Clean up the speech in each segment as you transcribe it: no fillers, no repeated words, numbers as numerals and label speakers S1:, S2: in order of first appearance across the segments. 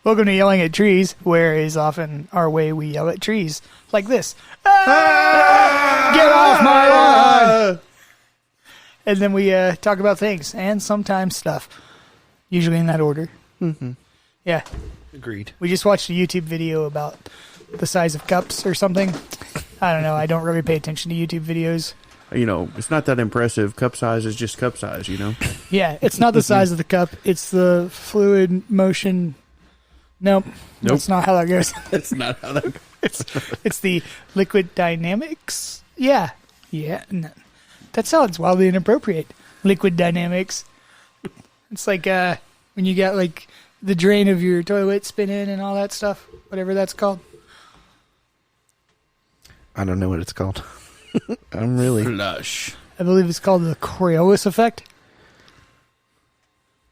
S1: Welcome to Yelling at Trees, where is often our way we yell at trees. Like this. Ah! Get off my lawn! And then we talk about things, and sometimes stuff. Usually in that order.
S2: Mm-hmm.
S1: Yeah.
S2: Agreed.
S1: We just watched a YouTube video about the size of cups or something. I don't know. I don't really pay attention to YouTube videos.
S3: You know, it's not that impressive. Cup size is just cup size, you know?
S1: Yeah, it's not the size of the cup. It's the fluid motion. Nope. That's not how that goes.
S3: That's not how that goes.
S1: It's the liquid dynamics. Yeah. Yeah. No. That sounds wildly inappropriate. Liquid dynamics. It's like when you got like the drain of your toilet spinning and all that stuff. Whatever that's called.
S2: I don't know what it's called. I'm really...
S3: Flush.
S1: I believe it's called the Coriolis effect.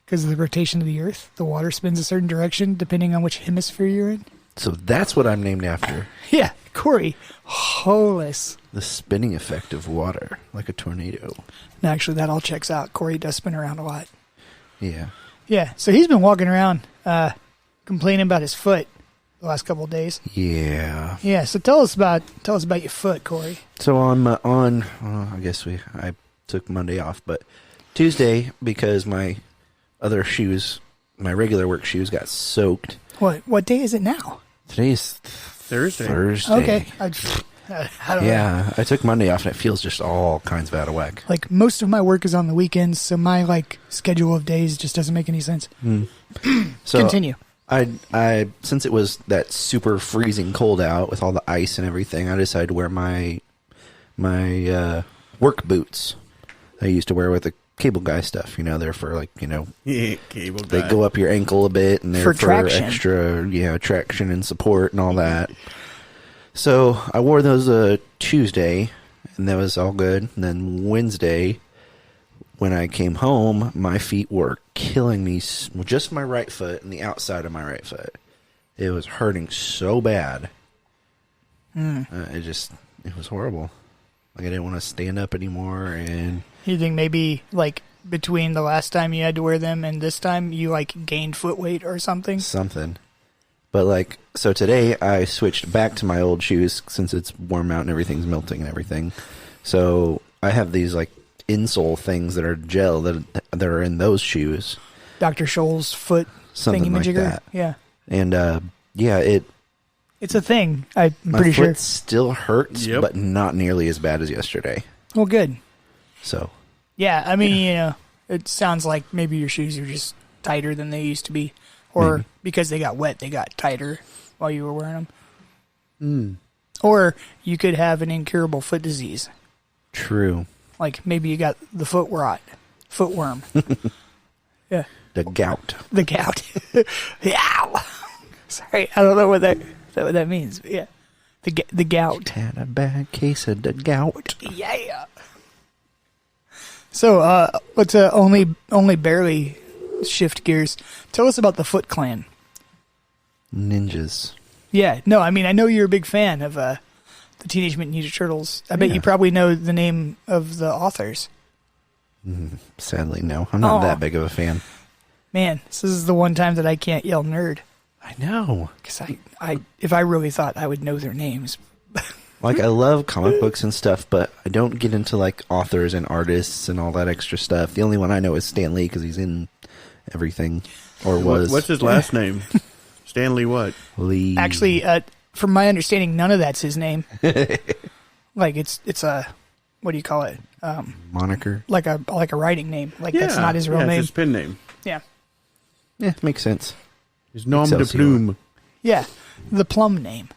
S1: Because of the rotation of the Earth, the water spins a certain direction depending on which hemisphere you're in.
S2: So that's what I'm named after.
S1: Yeah, Coriolis.
S2: The spinning effect of water, like a tornado.
S1: No, actually, that all checks out. Corey does spin around a lot.
S2: Yeah.
S1: Yeah, so he's been walking around complaining about his foot the last couple of days.
S2: Yeah.
S1: Yeah, so tell us about your foot, Corey.
S2: So I guess I took Monday off, but Tuesday, because my other shoes, my regular work shoes, got soaked.
S1: What day is it now?
S2: Today's
S3: Thursday.
S1: Okay. I don't know.
S2: I took Monday off, and it feels just all kinds of out of whack.
S1: Like, most of my work is on the weekends, so my, like, schedule of days just doesn't make any sense.
S2: So
S1: Continue.
S2: I since it was that super freezing cold out with all the ice and everything, I decided to wear my work boots I used to wear with the cable guy stuff. You know, they're for like, you know,
S3: Yeah, cable guy.
S2: they go up your ankle a bit, and they're
S1: For traction.
S2: extra, traction and support and all that. So I wore those Tuesday, and that was all good. And then Wednesday, when I came home, my feet were killing me. Just my right foot and the outside of my right foot. It was hurting so bad. It was horrible. Like, I didn't want to stand up anymore. And
S1: You think maybe, like, between the last time you had to wear them and this time, you, like, gained foot weight or something?
S2: something. But, like, so today I switched back to my old shoes since it's warm out and everything's melting and everything. So I have these, like, insole things that are gel that are in those shoes.
S1: Dr. Scholl's foot
S2: Something like
S1: thingy-majigger?
S2: that.
S1: Yeah.
S2: And,
S1: It's a thing, I'm
S2: my
S1: pretty
S2: foot
S1: sure.
S2: still hurts,
S3: Yep.
S2: but not nearly as bad as yesterday.
S1: Well, good.
S2: So,
S1: Yeah, I mean, you know, it sounds like maybe your shoes are just tighter than they used to be. Or
S2: Maybe.
S1: because they got wet, they got tighter while you were wearing them. Or you could have an incurable foot disease.
S2: true.
S1: Like maybe you got the foot rot, footworm. Yeah,
S2: The gout.
S1: the gout. Ow! Sorry, I don't know what that means. But yeah, the gout.
S2: Had a bad case of the gout.
S1: Yeah. So let's only barely shift gears. Tell us about the Foot Clan.
S2: Ninjas.
S1: Yeah, no, I mean I know you're a big fan of the Teenage Mutant Ninja Turtles. I bet
S2: Yeah.
S1: you probably know the name of the authors.
S2: Sadly, no. I'm not
S1: Aw.
S2: that big of a fan.
S1: Man, this is the one time that I can't yell nerd.
S2: I know.
S1: Because if I really thought I would know their names.
S2: Like, I love comic books and stuff, but I don't get into, like, authors and artists and all that extra stuff. The only one I know is Stan Lee, because he's in everything. Or was.
S3: What's his last name? Stanley what?
S2: Lee.
S1: Actually, from my understanding, none of that's his name. Like it's a, what do you call it?
S2: Moniker.
S1: Like a writing name. Like that's not his real
S3: It's
S1: name.
S3: his pen name.
S1: Yeah.
S2: Yeah, makes sense.
S3: His nom de
S2: Excelsior.
S3: plume.
S1: Yeah. The plum name.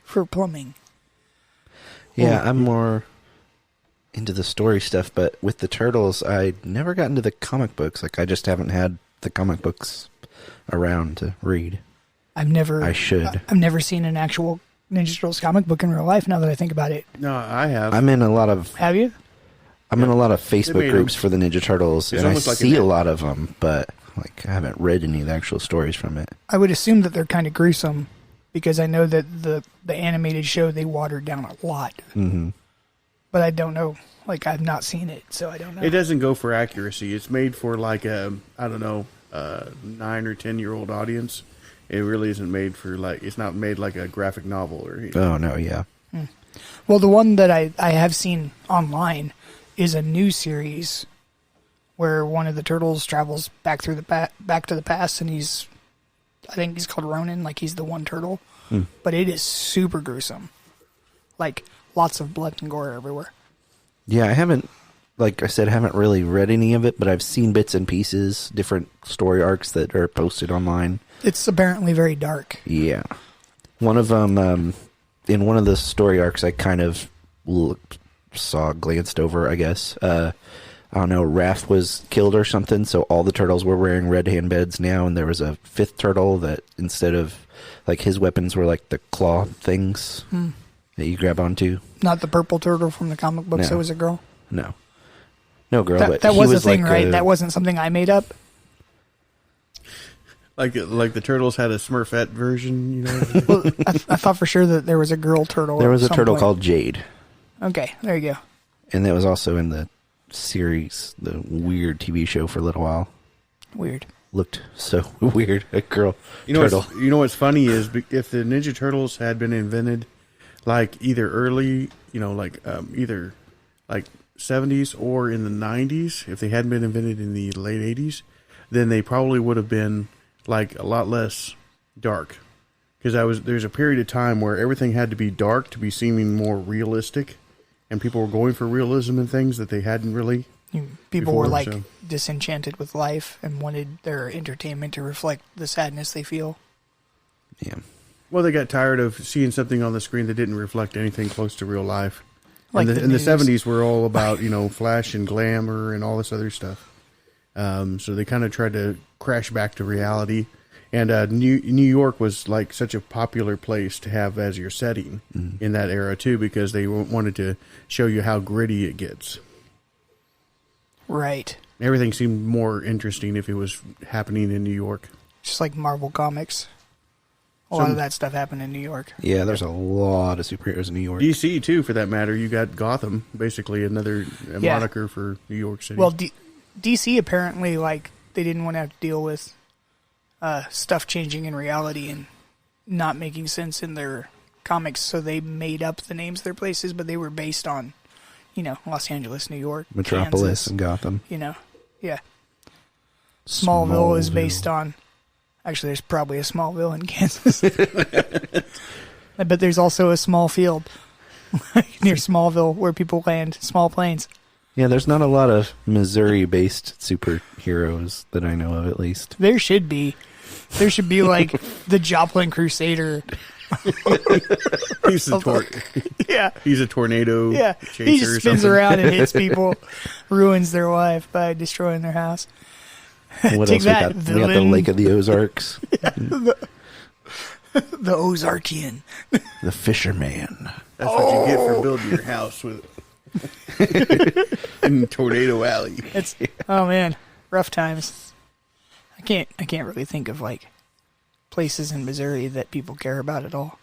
S1: For plumbing.
S2: Yeah, I'm more into the story stuff, but with the Turtles, I never got into the comic books. Like, I just haven't had the comic books around to read.
S1: I should. I've never seen an actual Ninja Turtles comic book in real life. Now that I think about it,
S3: No, I have.
S2: I'm in a lot of
S1: have you?
S2: I'm in a lot of Facebook
S3: made
S2: groups
S3: 'em.
S2: for the Ninja Turtles,
S3: It's
S2: and I
S3: almost like
S2: see
S3: an-
S2: a lot of them, but like I haven't read any of the actual stories from it.
S1: I would assume that they're kind of gruesome because I know that the animated show they watered down a lot.
S2: Mm-hmm.
S1: But I don't know. Like I've not seen it, so I don't know.
S3: It doesn't go for accuracy. It's made for like a, I don't know, a 9 or 10-year-old audience. It really isn't made for it's not made like a graphic novel or anything.
S2: Oh no, yeah.
S1: Well, the one that I have seen online is a new series where one of the turtles travels back through back to the past, and I think he's called Ronin, like he's the one turtle. But it is super gruesome, like lots of blood and gore everywhere.
S2: Yeah, I haven't, like I said, I haven't really read any of it, but I've seen bits and pieces, different story arcs that are posted online.
S1: It's apparently very dark.
S2: Yeah. One of them, in one of the story arcs, I kind of glanced over, I guess. I don't know, Raph was killed or something, so all the turtles were wearing red handbeds now, and there was a fifth turtle that instead of, like, his weapons were like the claw things that you grab onto.
S1: Not the purple turtle from the comic books.
S2: No.
S1: It was a girl.
S2: No. No girl, but
S1: that
S2: he
S1: was a
S2: was
S1: thing,
S2: like
S1: right? That wasn't something I made up.
S3: Like the turtles had a Smurfette version, you know.
S1: Well, I thought for sure that there was a girl turtle.
S2: There was a
S1: at some
S2: turtle
S1: point.
S2: called Jade.
S1: Okay, there you go.
S2: And that was also in the series, the weird TV show for a little while.
S1: Weird.
S2: Looked so weird. A girl
S3: You know,
S2: turtle.
S3: what's funny is if the Ninja Turtles had been invented, like either early, either like 70s or in the 90s, if they hadn't been invented in the late 80s, then they probably would have been like a lot less dark. Because there's a period of time where everything had to be dark to be seeming more realistic, and people were going for realism in things that they hadn't really.
S1: People were
S3: before,
S1: like
S3: so.
S1: disenchanted with life and wanted their entertainment to reflect the sadness they feel.
S2: Yeah.
S3: Well, they got tired of seeing something on the screen that didn't reflect anything close to real life.
S1: Like
S3: and
S1: the
S3: the
S1: news.
S3: 70s were all about, flash and glamour and all this other stuff. So they kind of tried to crash back to reality. And New York was like such a popular place to have as your setting in that era, too, because they wanted to show you how gritty it gets.
S1: Right.
S3: Everything seemed more interesting if it was happening in New York.
S1: Just like Marvel Comics. A lot of that stuff happened in New York.
S2: Yeah, there's a lot of superheroes in New York.
S3: DC, too, for that matter. You got Gotham, basically another
S1: Yeah.
S3: moniker for New York City.
S1: Well, DC apparently, like, they didn't want to have to deal with stuff changing in reality and not making sense in their comics, so they made up the names of their places, but they were based on, Los Angeles, New York,
S2: Metropolis
S1: Kansas,
S2: and Gotham.
S1: Yeah. Smallville is based on... Actually, there's probably a Smallville in Kansas. I bet there's also a small field near Smallville where people land small planes.
S2: Yeah, there's not a lot of Missouri-based superheroes that I know of, at least.
S1: There should be. There should be, like, the Joplin Crusader.
S3: he's
S1: Yeah.
S3: He's a tornado
S1: Yeah.
S3: chaser
S1: He just
S3: or
S1: spins
S3: something.
S1: around and hits people, ruins their life by destroying their house.
S2: What
S1: Take
S2: else
S1: that,
S2: we got? We got the
S1: villain.
S2: Lake of the Ozarks.
S1: The Ozarkian.
S2: The Fisherman.
S3: That's what you get for building your house with in Tornado Alley.
S1: It's oh man, rough times. I can't really think of like places in Missouri that people care about at all.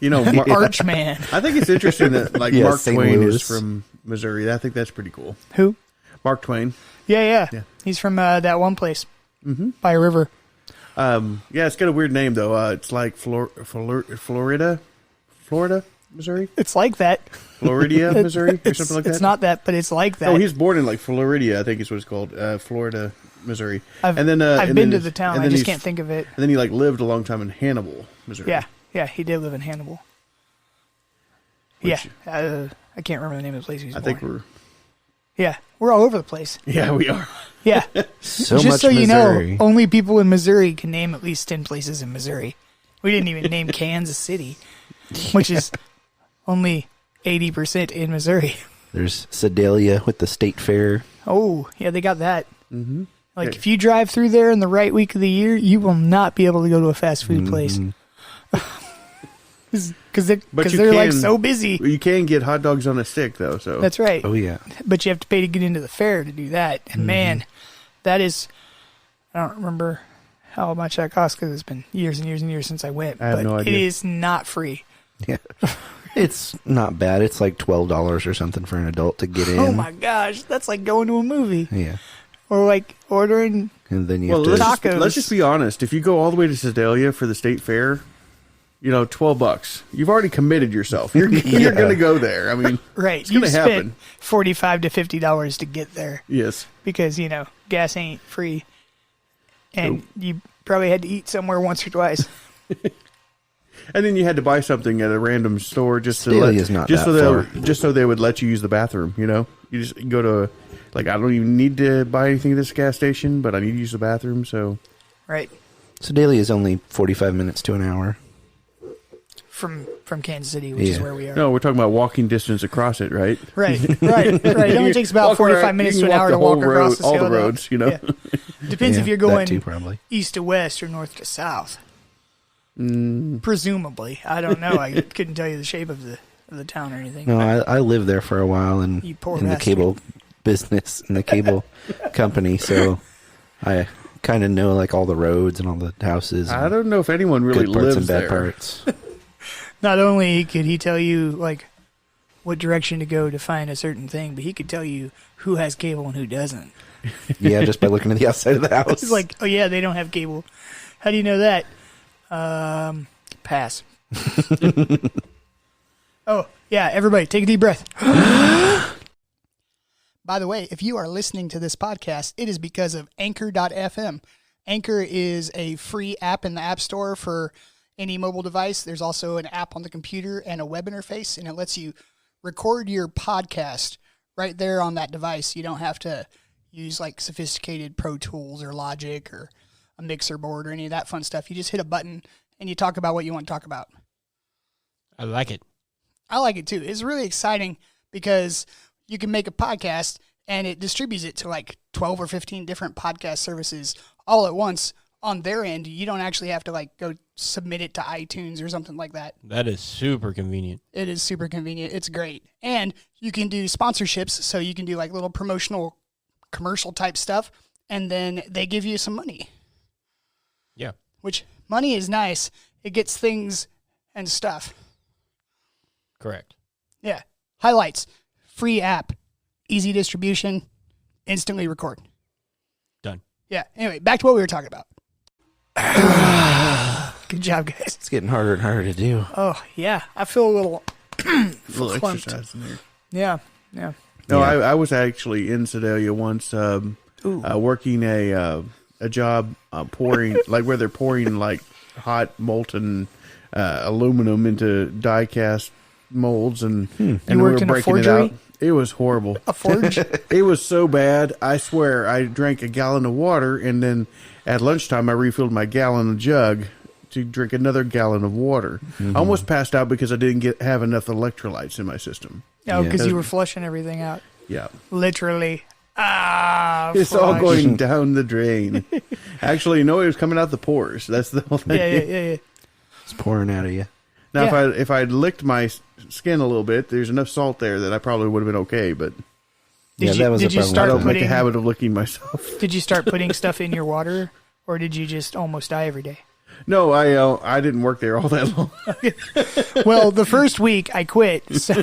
S1: Archman.
S3: I think it's interesting that
S2: Yeah,
S3: Mark
S2: St.
S3: Twain
S2: Louis.
S3: is from Missouri. I think that's pretty cool.
S1: Who?
S3: Mark Twain.
S1: Yeah.
S3: Yeah.
S1: He's from that one place by a river.
S3: Yeah, it's got a weird name though. It's like Florida, Missouri,
S1: It's like that.
S3: Floridia, Missouri, or something like that.
S1: It's not that, but it's like that.
S3: Oh, he's born in like Floridia, I think is what it's called, Florida, Missouri.
S1: I've been to the town. I just can't think of it.
S3: And then he lived a long time in Hannibal, Missouri.
S1: Yeah, he did live in Hannibal.
S3: Which-
S1: I can't remember the name of the place he was
S3: I
S1: born.
S3: think
S1: we're all over the place.
S3: we are.
S1: Yeah.
S2: So
S1: Just
S2: much
S1: so you
S2: Missouri.
S1: know, only people in Missouri can name at least 10 places in Missouri. We didn't even name Kansas City, which is only 80% in Missouri.
S2: There's Sedalia with the State Fair.
S1: Oh, yeah, they got that.
S3: Mm-hmm.
S1: Like, if you drive through there in the right week of the year, you will not be able to go to a fast food place. Because they're like so busy.
S3: You can get hot dogs on a stick though. So
S1: That's right.
S2: Oh, yeah.
S1: But you have to pay to get into the fair to do that. And man, that is, I don't remember how much that costs because it's been years and years and years since I went.
S3: I have
S1: but
S3: no idea.
S1: it is not free.
S2: Yeah. It's not bad. It's like $12 or something for an adult to get in.
S1: Oh my gosh, that's like going to a movie.
S2: Yeah.
S1: Or like ordering.
S2: And then you
S3: Well,
S2: have to.
S1: Tacos.
S3: let's just be honest. If you go all the way to Sedalia for the state fair, $12. You've already committed yourself. You're going to go there. I mean,
S1: Right.
S3: it's going to happen.
S1: Spent $45 to $50 to get there
S3: Yes.
S1: because, gas ain't free. And you probably had to eat somewhere once or twice.
S3: And then you had to buy something at a random store just to
S2: Stadia's not that far.
S3: just so they would let you use the bathroom. You just go to I don't even need to buy anything at this gas station, but I need to use the bathroom. So
S1: Right.
S2: Sedalia is only 45 minutes to an hour.
S1: From Kansas City, which is
S2: Yeah.
S1: where we are.
S3: no, we're talking about walking distance across it, right?
S1: Right. It only takes about
S3: Walk
S1: 45
S3: around-
S1: minutes
S3: you
S1: to
S3: can
S1: an hour
S3: the
S1: to walk
S3: whole
S1: across
S3: road,
S1: the
S3: all the
S1: scale, though.
S3: roads.
S1: Yeah. Depends if
S2: Yeah,
S1: you're going
S2: that too, probably.
S1: east to west or north to south. Presumably. I don't know. I couldn't tell you the shape of the town or anything.
S2: No, I lived there for a while
S1: You
S2: in
S1: poor
S2: the
S1: bastard.
S2: cable business, in the cable company, so I kind of know like all the roads and all the houses.
S3: I
S2: And
S3: don't know if anyone really
S2: good parts
S3: lives
S2: and bad
S3: there.
S2: parts.
S1: Not only could he tell you, like, what direction to go to find a certain thing, but he could tell you who has cable and who doesn't.
S2: Yeah, just by looking at the outside of the house.
S1: He's like, oh, yeah, they don't have cable. How do you know that? Pass. Oh, yeah, everybody, take a deep breath. By the way, if you are listening to this podcast, it is because of Anchor.fm. Anchor is a free app in the App Store for any mobile device. There's also an app on the computer and a web interface, and it lets you record your podcast right there on that device. You don't have to use like sophisticated Pro Tools or Logic or a mixer board or any of that fun stuff. You just hit a button and you talk about what you want to talk about.
S4: I like it.
S1: I like it too. It's really exciting because you can make a podcast and it distributes it to like 12 or 15 different podcast services all at once on their end. You don't actually have to like go submit it to iTunes or something like that.
S4: That is super convenient.
S1: It is super convenient. It's great. And you can do sponsorships, so you can do like little promotional commercial type stuff, and then they give you some money.
S4: Yeah.
S1: Which money is nice. It gets things and stuff.
S4: Correct.
S1: Yeah. Highlights. Free app. Easy distribution. Instantly record.
S4: Done.
S1: Yeah. Anyway, back to what we were talking about. Good job, guys.
S2: It's getting harder and harder to do.
S1: Oh, yeah. I feel a little...
S3: Little
S1: clumped.
S3: exercise in there.
S1: Yeah. Yeah.
S3: No,
S2: Yeah.
S3: I was actually in Sedalia once, working a job pouring like where they're pouring like hot molten aluminum into die cast molds, and
S1: You
S3: we
S1: worked
S3: were
S1: in a
S3: breaking it
S1: forgery?
S3: out. It was horrible.
S1: A forge?
S3: It was so bad. I swear, I drank a gallon of water, and then at lunchtime I refilled my gallon of jug to drink another gallon of water. I almost passed out because I didn't have enough electrolytes in my system.
S1: No, because
S3: Yeah.
S1: you were flushing everything out.
S3: Yeah.
S1: Literally.
S3: It's all
S1: flush.
S3: going down the drain. Actually, no, it was coming out the pores. That's the whole thing.
S1: Yeah.
S2: It's pouring out of you.
S3: Now,
S1: Yeah.
S3: if I'd licked my skin a little bit, there's enough salt there that I probably would have been okay. But
S1: Did
S2: that
S1: you,
S2: was
S1: did
S2: the
S1: you
S2: problem.
S3: I
S1: start
S3: don't make a
S1: putting
S3: habit of licking myself.
S1: Did you start putting stuff in your water, or did you just almost die every day?
S3: No, I didn't work there all that long.
S1: Well, the first week I quit. So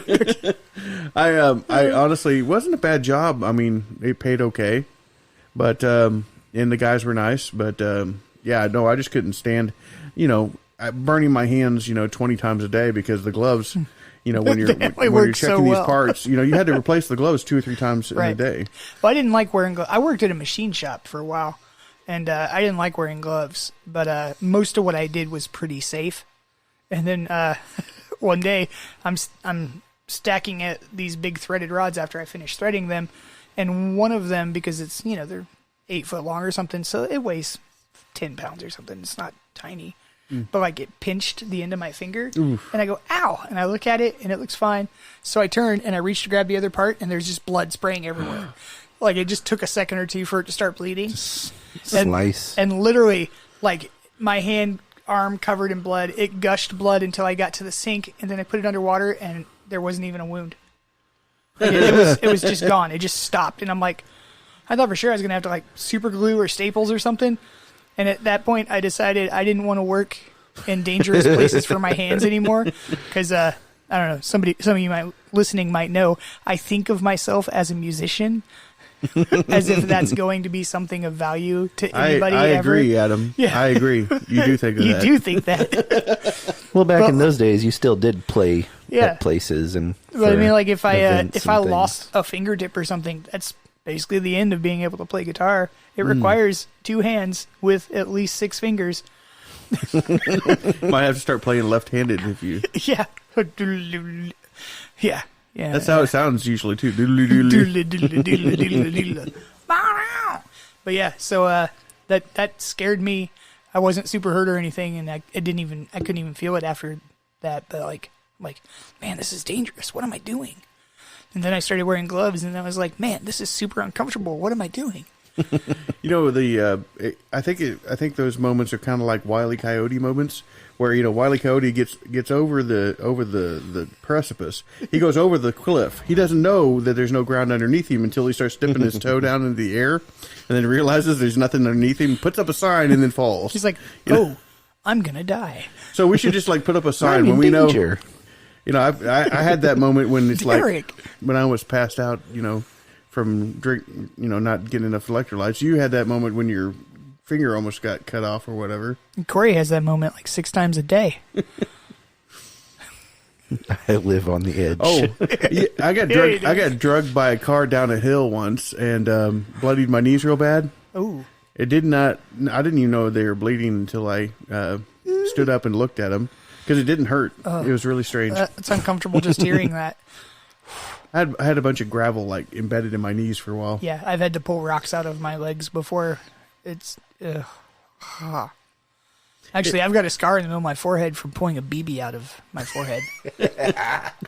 S3: I honestly, it wasn't a bad job. I mean, it paid okay, but and the guys were nice. But yeah, no, I just couldn't stand, burning my hands, 20 times a day because the gloves, when you're
S1: They only
S3: when you're
S1: work so
S3: checking these
S1: well.
S3: parts, you had to replace the gloves 2 or 3 times in a
S1: Right.
S3: day.
S1: Well, I didn't like wearing gloves. I worked at a machine shop for a while, and I didn't like wearing gloves. But most of what I did was pretty safe. And then one day, I'm stacking these big threaded rods after I finish threading them, and one of them, because it's they're 8 foot long or something, so it weighs 10 pounds or something. It's not tiny. But like it pinched the end of my finger, and I go, ow, and I look at it and it looks fine. So I turn and I reach to grab the other part, and there's just blood spraying everywhere. Like it just took a second or two for it to start bleeding.
S2: Slice.
S1: And literally, like my arm covered in blood, it gushed blood until I got to the sink, and then I put it underwater, and there wasn't even a wound. Like, it was just gone. It just stopped, and I'm like, I thought for sure I was gonna have to like super glue or staples or something. And at that point, I decided I didn't want to work in dangerous places for my hands anymore, because I don't know. Some of you listening might know. I think of myself as a musician, as if that's going to be something of value to
S3: I
S1: anybody ever.
S3: agree, Adam.
S1: Yeah.
S3: I agree. You do think of
S1: You
S3: that.
S1: do think that.
S2: Well, back
S1: Well-
S2: in those days, you still did play
S1: Yeah.
S2: at places and.
S1: But I
S2: for
S1: mean, like if I
S2: events
S1: if I
S2: and things.
S1: lost a fingertip or something, that's basically the end of being able to play guitar. It requires 2 hands with at least 6 fingers.
S3: Might have to start playing left-handed if you.
S1: Yeah. Yeah. Yeah.
S3: That's how it sounds usually too.
S1: But yeah, so that scared me. I wasn't super hurt or anything, and I couldn't even feel it after that. But like, man, this is dangerous. What am I doing? And then I started wearing gloves, and I was like, man, this is super uncomfortable. What am I doing?
S3: You know, I think those moments are kind of like Wile E. Coyote moments, where Wile E. Coyote gets over the precipice. He goes over the cliff. He doesn't know that there's no ground underneath him until he starts dipping his toe down into the air, and then realizes there's nothing underneath him. Puts up a sign and then falls.
S1: He's like, oh, I'm gonna die.
S3: So we should just like put up a sign
S2: I'm
S3: when
S2: in
S3: we know.
S2: danger.
S3: I had that moment when it's like
S1: Derek.
S3: when I was passed out. From not getting enough electrolytes. You had that moment when your finger almost got cut off or whatever.
S1: And Corey has that moment like 6 times a day.
S2: I live on the edge.
S3: Oh, yeah, I got
S1: Yeah, he
S3: drugged. I
S1: does.
S3: got drugged by a car down a hill once and bloodied my knees real bad.
S1: Oh,
S3: It did not. I didn't even know they were bleeding until I stood up and looked at them because it didn't hurt. It was really strange.
S1: it's uncomfortable just hearing that.
S3: I had a bunch of gravel like embedded in my knees for a while.
S1: Yeah, I've had to pull rocks out of my legs before. It's actually, I've got a scar in the middle of my forehead from pulling a BB out of my forehead.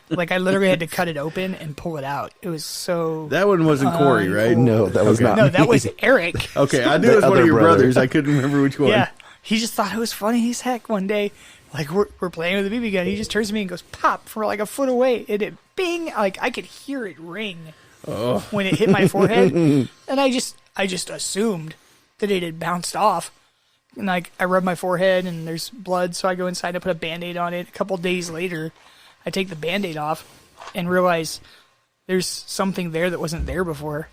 S1: Like I literally had to cut it open and pull it out. It was so.
S3: That one wasn't Corey, right?
S2: No, that was
S3: Okay.
S2: not.
S1: No,
S2: me.
S1: that was Eric.
S3: Okay, I knew
S2: The
S3: it was one
S2: other
S3: of your
S2: brother.
S3: brothers. I couldn't remember which one.
S1: Yeah, he just thought it was funny as heck. One day, like we're playing with a BB gun, he just turns to me and goes pop from like a foot away, and it bing, like I could hear it ring when it hit my forehead, and I just assumed that it had bounced off. And like I rub my forehead and there's blood, so I go inside and put a Band-Aid on it. A couple days later, I take the Band-Aid off and realize there's something there that wasn't there before.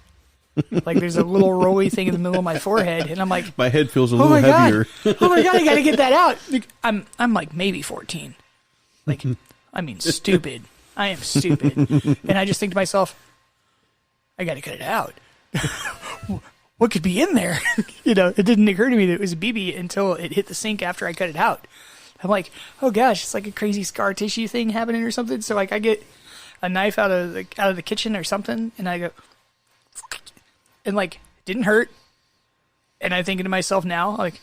S1: Like there's a little rolly thing in the middle of my forehead, and I'm like,
S3: My head feels a
S1: oh
S3: little
S1: my
S3: heavier.
S1: god, oh my god, I gotta get that out. Like, I'm like maybe 14. Like, I mean, stupid. I am stupid, and I just think to myself, I gotta cut it out. What could be in there? It didn't occur to me that it was a BB until it hit the sink after I cut it out. I'm like, oh gosh, it's like a crazy scar tissue thing happening or something. So like I get a knife out of the kitchen or something, and I go, and like didn't hurt. And I'm thinking to myself now, like,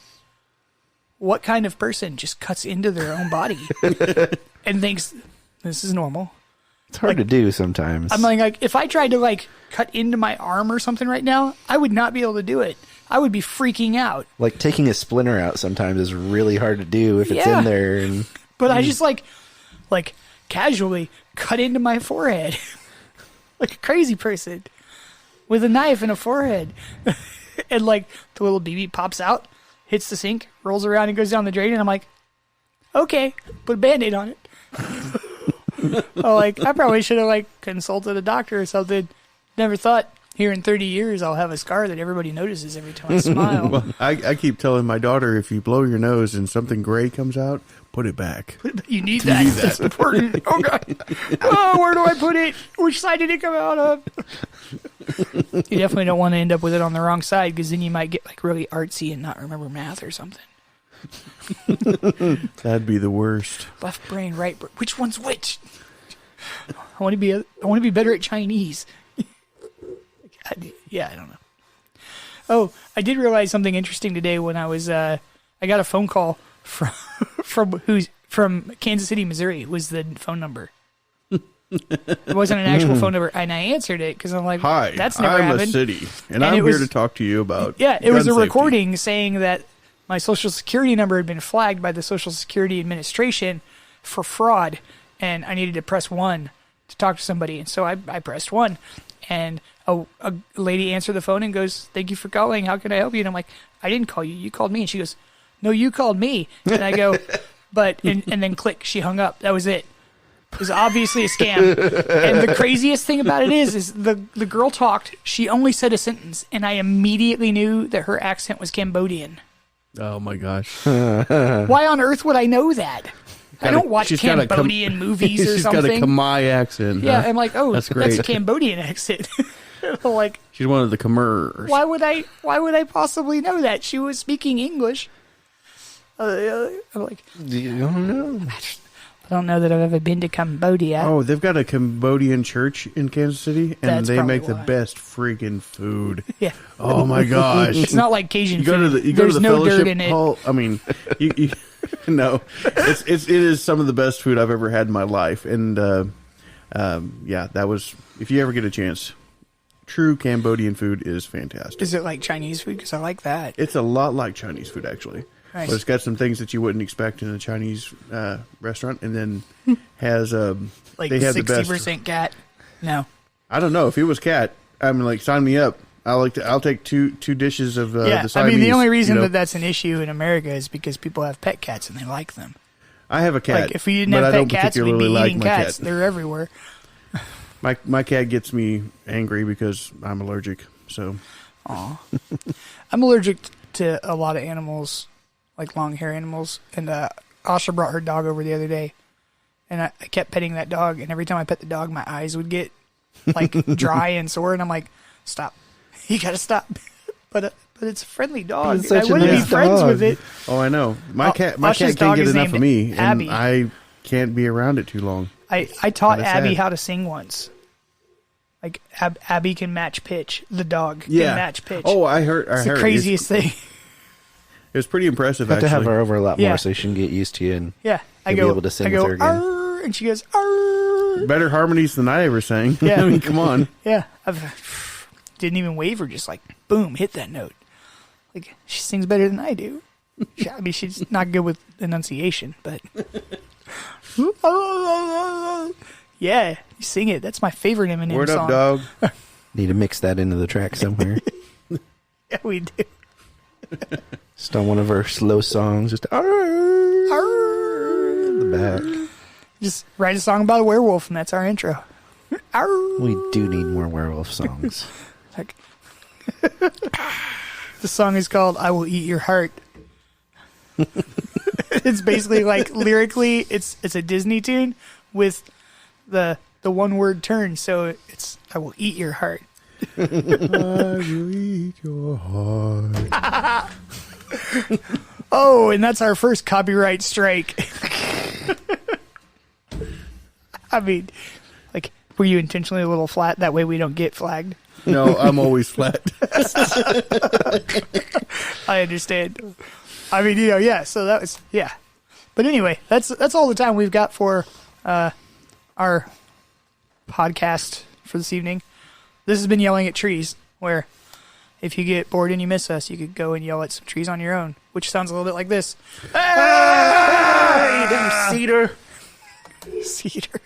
S1: what kind of person just cuts into their own body and thinks this is normal?
S2: It's hard to do sometimes.
S1: I'm like, if I tried to like cut into my arm or something right now, I would not be able to do it. I would be freaking out.
S2: Like taking a splinter out sometimes is really hard to do if it's
S1: Yeah.
S2: in there. And
S1: But I just like casually cut into my forehead like a crazy person with a knife in a forehead. And like the little BB pops out, hits the sink, rolls around and goes down the drain. And I'm like, okay, put a Band-Aid on it. I probably should have like consulted a doctor or something. Never thought here in 30 years I'll have a scar that everybody notices every time I smile.
S3: Well, I keep telling my daughter, if you blow your nose and something gray comes out, put it back.
S1: You need that. That's important. Oh god. Oh, where do I put it? Which side did it come out of? You definitely don't want to end up with it on the wrong side, because then you might get like really artsy and not remember math or something.
S3: That'd be the worst.
S1: Left brain, right brain. Which one's which? I want to be better at Chinese. Yeah, I don't know. Oh, I did realize something interesting today when I was I got a phone call from Kansas City, Missouri was the phone number. It wasn't an actual phone number, and I answered it because I'm like,
S3: Hi,
S1: that's never
S3: I'm
S1: happened.
S3: a city, and
S1: And
S3: I'm
S1: it
S3: here
S1: was-
S3: to talk to you about
S1: Yeah, it was a
S3: gun safety.
S1: recording saying that my Social Security number had been flagged by the Social Security Administration for fraud, and I needed to press 1 to talk to somebody. And so I pressed 1, and a lady answered the phone and goes, "Thank you for calling. How can I help you?" And I'm like, "I didn't call you. You called me." And she goes, "No, you called me." And I go, "But," and then click, she hung up. That was it. is obviously a scam. And the craziest thing about it is the girl talked. She only said a sentence, and I immediately knew that her accent was Cambodian.
S3: Oh my gosh.
S1: Why on earth would I know that? I don't watch
S3: she's got a
S1: Cambodian movies or
S3: She's
S1: something.
S3: got a Khmer accent.
S1: Yeah,
S3: huh?
S1: I'm like, oh,
S3: That's
S1: that's
S3: great.
S1: a Cambodian accent. Like,
S3: She's one of the Khmers.
S1: why would I possibly know that? She was speaking English. I'm like,
S2: You don't know.
S1: I don't know that I've ever been to Cambodia.
S3: Oh, they've got a Cambodian church in Kansas City, and
S1: That's
S3: they
S1: probably
S3: make the
S1: why.
S3: best freaking food.
S1: Yeah.
S3: Oh my gosh!
S1: It's not like Cajun
S3: You go to
S1: food.
S3: the
S1: There's no
S3: fellowship
S1: dirt in it.
S3: hall. I mean, you no, it is some of the best food I've ever had in my life, and yeah, that was. If you ever get a chance, true Cambodian food is fantastic.
S1: Is it like Chinese food? Because I like that.
S3: It's a lot like Chinese food, actually.
S1: Nice.
S3: But it's got some things that you wouldn't expect in a Chinese restaurant, and then has
S1: Like
S3: they have the best.
S1: 60% cat. No.
S3: I don't know if it was cat. I mean, like, sign me up. I'll take two dishes of
S1: Yeah,
S3: the
S1: I
S3: Siamese.
S1: mean, the only reason
S3: you know.
S1: that that's an issue in America is because people have pet cats and they like them.
S3: I have a cat.
S1: Like, if we didn't
S3: but
S1: have
S3: I
S1: pet
S3: don't
S1: cats, we'd be
S3: particularly like
S1: eating
S3: my
S1: cats.
S3: cat.
S1: They're everywhere.
S3: My cat gets me angry because I'm allergic. So
S1: I'm allergic to a lot of animals, like long hair animals. And Asha brought her dog over the other day, and I kept petting that dog. And every time I pet the dog, my eyes would get like dry and sore. And I'm like, "Stop! You gotta stop!" But it's a friendly dog.
S2: It's
S1: and I
S2: such a
S1: wouldn't be
S2: nice
S1: friends
S2: dog.
S1: with it.
S3: oh, I know my
S1: Oh,
S3: cat
S1: Asha's
S3: can't
S1: dog
S3: get
S1: is
S3: enough of
S1: named
S3: me,
S1: Abby.
S3: and I can't be around it too long.
S1: I taught
S3: Kinda
S1: Abby
S3: sad.
S1: how to sing once. Like Abby can match pitch. The dog can match pitch.
S3: Oh, I heard.
S1: it's the craziest thing.
S3: It was pretty impressive.
S2: Have to
S3: Actually,
S2: have her over a lot
S1: Yeah.
S2: more so she can get used to you. And
S1: Yeah, I
S2: You'll be
S1: go.
S2: able to sing
S1: I
S2: with
S1: go.
S2: her again.
S1: "Arr," and she goes. Arr.
S3: better harmonies than I ever sang.
S1: Yeah.
S3: I mean, come on.
S1: Yeah, I've didn't even waver. Just like boom, hit that note. Like she sings better than I do. I mean, she's not good with enunciation, but yeah, you sing it. That's my favorite Eminem
S3: Word
S1: song.
S3: up, dog.
S2: need to mix that into the track somewhere.
S1: Yeah, we do.
S2: Just on one of her slow songs. Just in the back.
S1: Just write a song about a werewolf, and that's our intro. Arr.
S2: We do need more werewolf songs.
S1: Like, the song is called "I Will Eat Your Heart." It's basically like lyrically, it's a Disney tune with the one word turn. So it's "I will eat your heart."
S3: I will eat your heart.
S1: Oh, and that's our first copyright strike. I mean, like, were you intentionally a little flat? That way we don't get flagged.
S3: No, I'm always flat.
S1: I understand. I mean, yeah. So that was, yeah. But anyway, that's all the time we've got for our podcast for this evening. This has been Yelling at Trees, where if you get bored and you miss us, you could go and yell at some trees on your own, which sounds a little bit like this.
S2: Hey, them cedar.
S1: Cedar.